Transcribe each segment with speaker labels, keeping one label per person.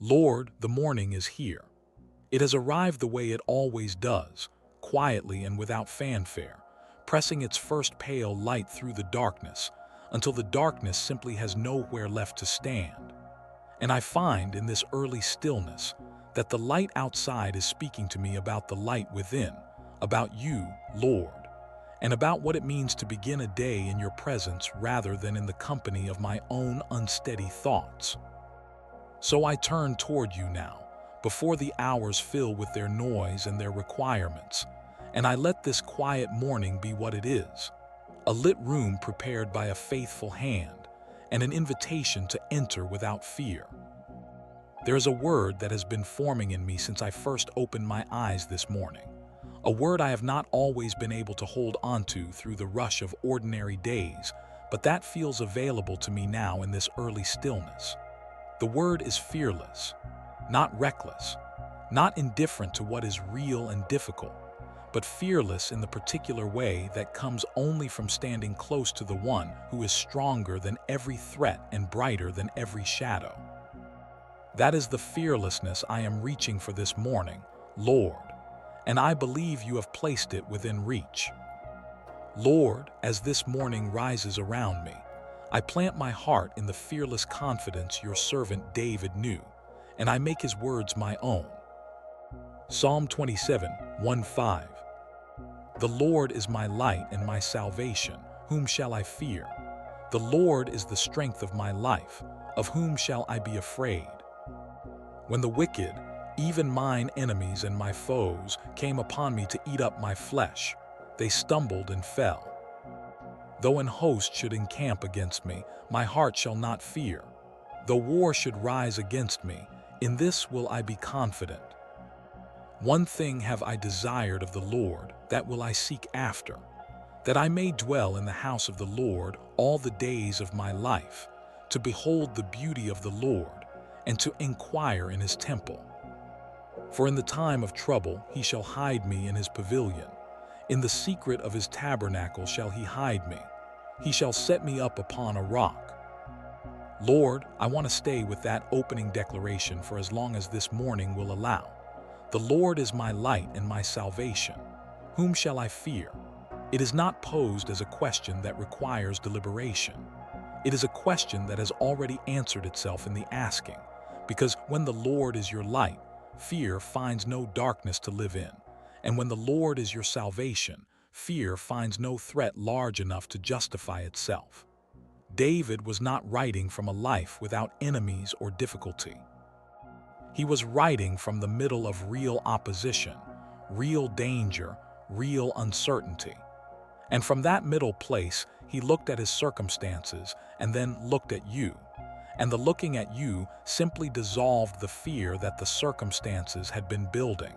Speaker 1: Lord, the morning is here. It has arrived the way it always does, quietly and without fanfare, pressing its first pale light through the darkness, until the darkness simply has nowhere left to stand. And I find in this early stillness that the light outside is speaking to me about the light within, about you, Lord, and about what it means to begin a day in your presence rather than in the company of my own unsteady thoughts. So I turn toward you now, before the hours fill with their noise and their requirements, and I let this quiet morning be what it is, a lit room prepared by a faithful hand, and an invitation to enter without fear. There is a word that has been forming in me since I first opened my eyes this morning, a word I have not always been able to hold onto through the rush of ordinary days, but that feels available to me now in this early stillness. The word is fearless, not reckless, not indifferent to what is real and difficult, but fearless in the particular way that comes only from standing close to the one who is stronger than every threat and brighter than every shadow. That is the fearlessness I am reaching for this morning, Lord, and I believe you have placed it within reach. Lord, as this morning rises around me, I plant my heart in the fearless confidence your servant David knew, and I make his words my own. Psalm 27, 1-5. The Lord is my light and my salvation, whom shall I fear? The Lord is the strength of my life, of whom shall I be afraid? When the wicked, even mine enemies and my foes, came upon me to eat up my flesh, they stumbled and fell. Though an host should encamp against me, my heart shall not fear. Though war should rise against me, in this will I be confident. One thing have I desired of the Lord, that will I seek after, that I may dwell in the house of the Lord all the days of my life, to behold the beauty of the Lord, and to inquire in his temple. For in the time of trouble he shall hide me in his pavilion. In the secret of his tabernacle shall he hide me. He shall set me up upon a rock. Lord, I want to stay with that opening declaration for as long as this morning will allow. The Lord is my light and my salvation. Whom shall I fear? It is not posed as a question that requires deliberation. It is a question that has already answered itself in the asking, because when the Lord is your light, fear finds no darkness to live in, and when the Lord is your salvation, fear finds no threat large enough to justify itself. David was not writing from a life without enemies or difficulty. He was writing from the middle of real opposition, real danger, real uncertainty. And from that middle place, he looked at his circumstances and then looked at you. And the looking at you simply dissolved the fear that the circumstances had been building.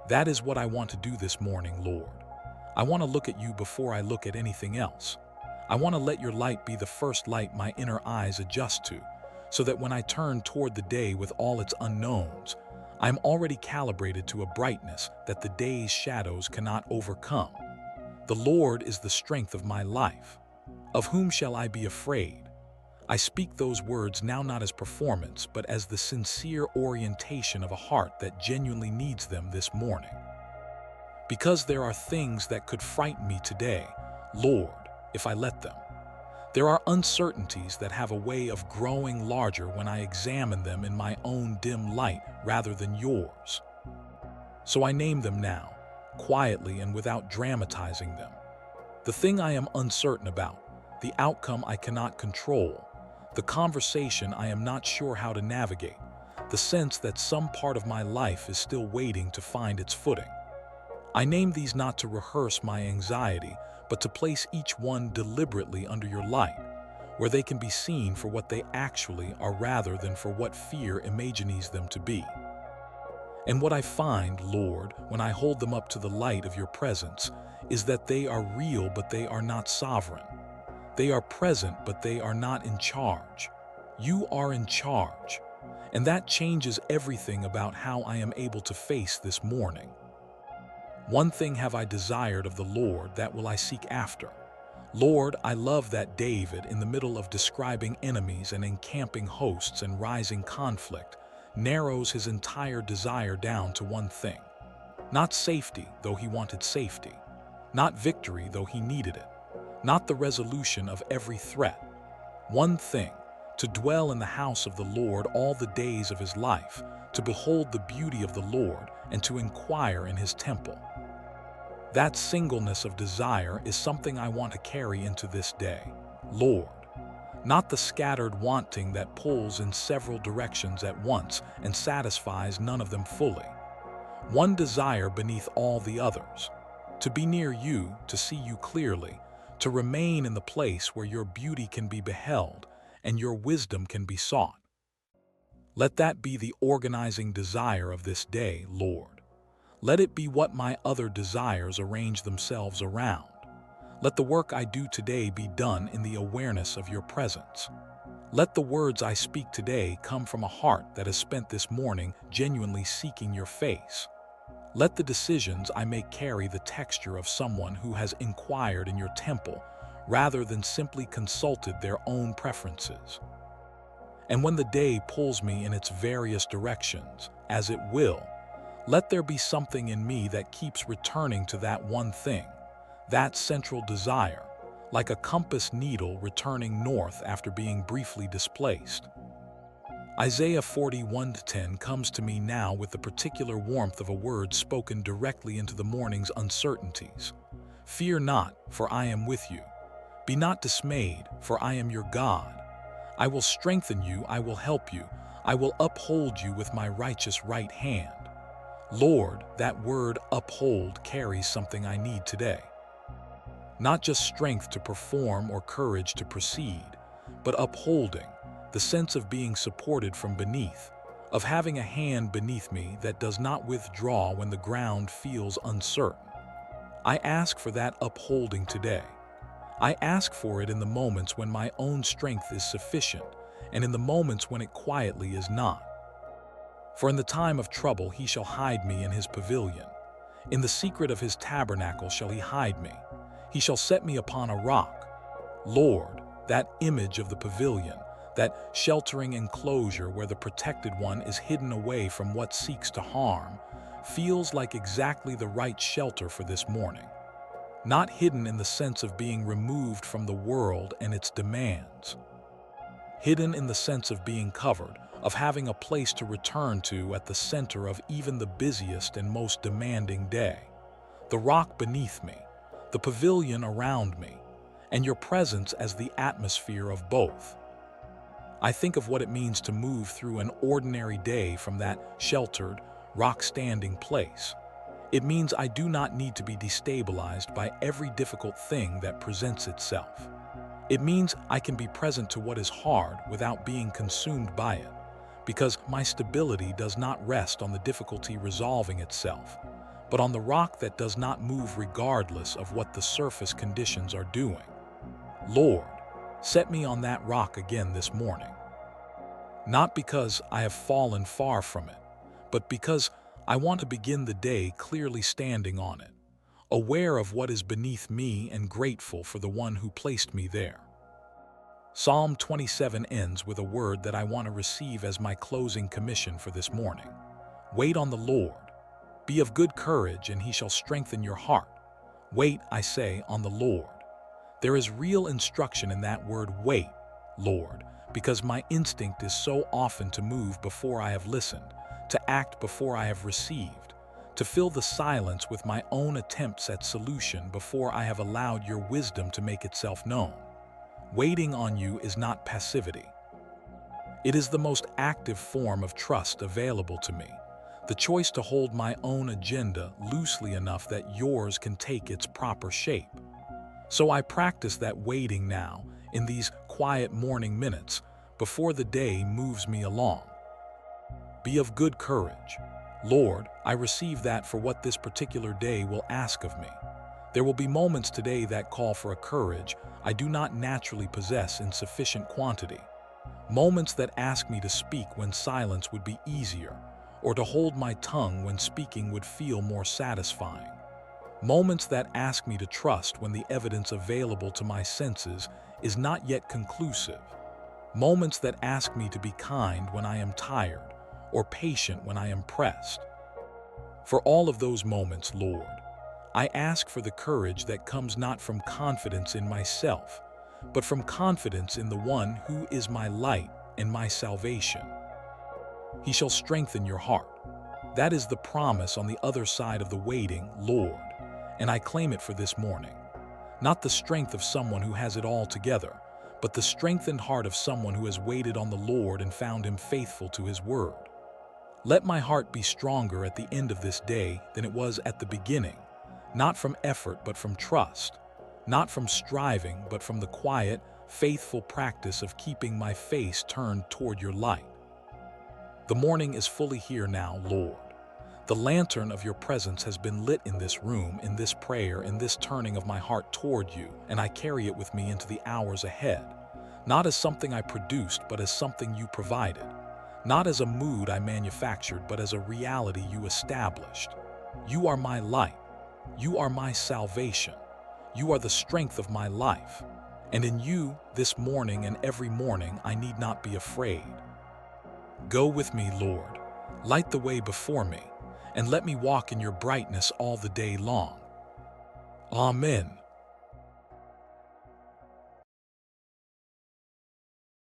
Speaker 1: That is what I want to do this morning, Lord. I want to look at you before I look at anything else. I want to let your light be the first light my inner eyes adjust to, so that when I turn toward the day with all its unknowns, I am already calibrated to a brightness that the day's shadows cannot overcome. The Lord is the strength of my life. Of whom shall I be afraid? I speak those words now not as performance, but as the sincere orientation of a heart that genuinely needs them this morning. Because there are things that could frighten me today, Lord, if I let them. There are uncertainties that have a way of growing larger when I examine them in my own dim light rather than yours. So I name them now, quietly and without dramatizing them. The thing I am uncertain about, the outcome I cannot control, the conversation I am not sure how to navigate, the sense that some part of my life is still waiting to find its footing. I name these not to rehearse my anxiety, but to place each one deliberately under your light, where they can be seen for what they actually are rather than for what fear imagines them to be. And what I find, Lord, when I hold them up to the light of your presence, is that they are real but they are not sovereign. They are present but they are not in charge. You are in charge, and that changes everything about how I am able to face this morning. One thing have I desired of the Lord, that will I seek after. Lord, I love that David, in the middle of describing enemies and encamping hosts and rising conflict, narrows his entire desire down to one thing. Not safety, though he wanted safety. Not victory, though he needed it. Not the resolution of every threat. One thing: to dwell in the house of the Lord all the days of his life, to behold the beauty of the Lord, and to inquire in his temple. That singleness of desire is something I want to carry into this day. Lord, not the scattered wanting that pulls in several directions at once and satisfies none of them fully. One desire beneath all the others: to be near you, to see you clearly, to remain in the place where your beauty can be beheld and your wisdom can be sought. Let that be the organizing desire of this day, Lord. Let it be what my other desires arrange themselves around. Let the work I do today be done in the awareness of your presence. Let the words I speak today come from a heart that has spent this morning genuinely seeking your face. Let the decisions I make carry the texture of someone who has inquired in your temple rather than simply consulted their own preferences. And when the day pulls me in its various directions, as it will, let there be something in me that keeps returning to that one thing, that central desire, like a compass needle returning north after being briefly displaced. Isaiah 41:10 comes to me now with the particular warmth of a word spoken directly into the morning's uncertainties. Fear not, for I am with you. Be not dismayed, for I am your God. I will strengthen you, I will help you, I will uphold you with my righteous right hand. Lord, that word uphold carries something I need today. Not just strength to perform or courage to proceed, but upholding, the sense of being supported from beneath, of having a hand beneath me that does not withdraw when the ground feels uncertain. I ask for that upholding today. I ask for it in the moments when my own strength is sufficient, and in the moments when it quietly is not. For in the time of trouble he shall hide me in his pavilion. In the secret of his tabernacle shall he hide me. He shall set me upon a rock. Lord, that image of the pavilion, that sheltering enclosure where the protected one is hidden away from what seeks to harm, feels like exactly the right shelter for this morning. Not hidden in the sense of being removed from the world and its demands. Hidden in the sense of being covered, of having a place to return to at the center of even the busiest and most demanding day. The rock beneath me, the pavilion around me, and your presence as the atmosphere of both. I think of what it means to move through an ordinary day from that sheltered, rock-standing place. It means I do not need to be destabilized by every difficult thing that presents itself. It means I can be present to what is hard without being consumed by it, because my stability does not rest on the difficulty resolving itself, but on the rock that does not move regardless of what the surface conditions are doing. Lord, set me on that rock again this morning. Not because I have fallen far from it, but because I want to begin the day clearly standing on it, aware of what is beneath me and grateful for the one who placed me there. Psalm 27 ends with a word that I want to receive as my closing commission for this morning. Wait on the Lord. Be of good courage, and he shall strengthen your heart. Wait, I say, on the Lord. There is real instruction in that word, wait, Lord, because my instinct is so often to move before I have listened, to act before I have received, to fill the silence with my own attempts at solution before I have allowed your wisdom to make itself known. Waiting on you is not passivity. It is the most active form of trust available to me, the choice to hold my own agenda loosely enough that yours can take its proper shape. So I practice that waiting now, in these quiet morning minutes, before the day moves me along. Be of good courage. Lord, I receive that for what this particular day will ask of me. There will be moments today that call for a courage I do not naturally possess in sufficient quantity. Moments that ask me to speak when silence would be easier, or to hold my tongue when speaking would feel more satisfying. Moments that ask me to trust when the evidence available to my senses is not yet conclusive. Moments that ask me to be kind when I am tired, or patient when I am pressed. For all of those moments, Lord, I ask for the courage that comes not from confidence in myself, but from confidence in the one who is my light and my salvation. He shall strengthen your heart. That is the promise on the other side of the waiting, Lord, and I claim it for this morning. Not the strength of someone who has it all together, but the strengthened heart of someone who has waited on the Lord and found him faithful to his word. Let my heart be stronger at the end of this day than it was at the beginning, not from effort but from trust, not from striving but from the quiet, faithful practice of keeping my face turned toward your light. The morning is fully here now, Lord. The lantern of your presence has been lit in this room, in this prayer, in this turning of my heart toward you, and I carry it with me into the hours ahead, not as something I produced, but as something you provided, not as a mood I manufactured, but as a reality you established. You are my light. You are my salvation. You are the strength of my life. And in you, this morning and every morning, I need not be afraid. Go with me, Lord. Light the way before me, and let me walk in your brightness all the day long. Amen.